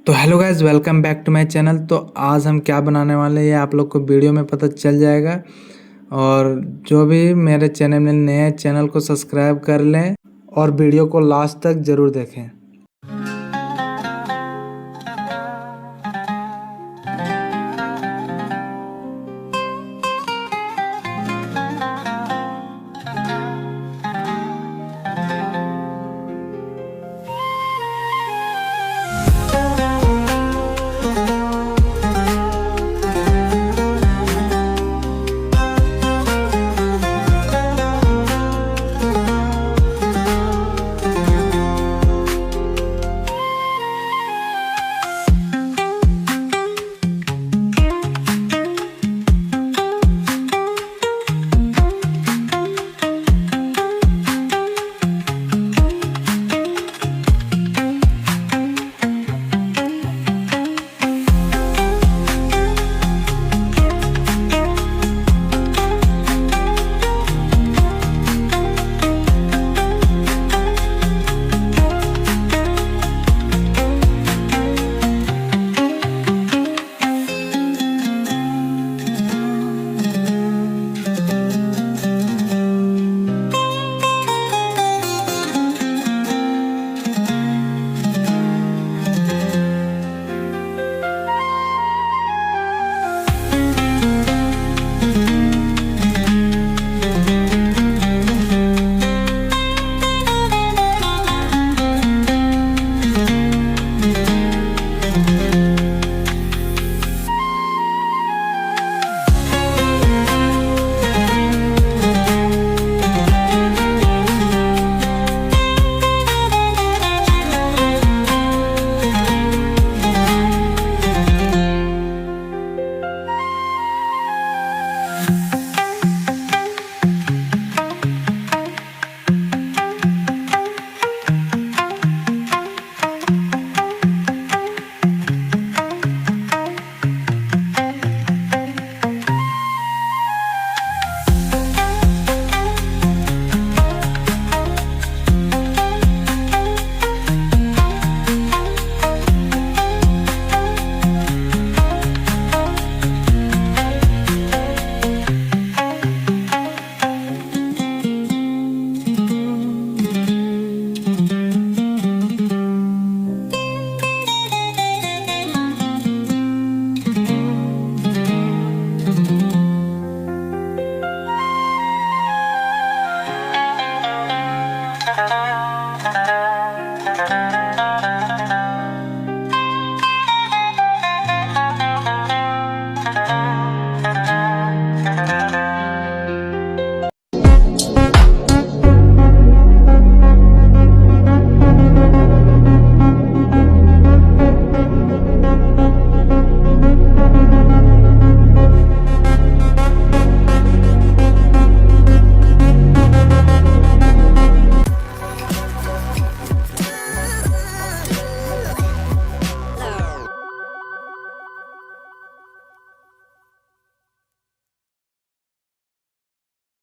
तो hello guys, welcome back to my channel. तो आज हम क्या बनाने वाले हैं ये आप लोग को वीडियो में पता चल जाएगा। और जो भी मेरे चैनल में नए हैं, चैनल को सब्सक्राइब कर लें और वीडियो को लास्ट तक ज़रूर देखें।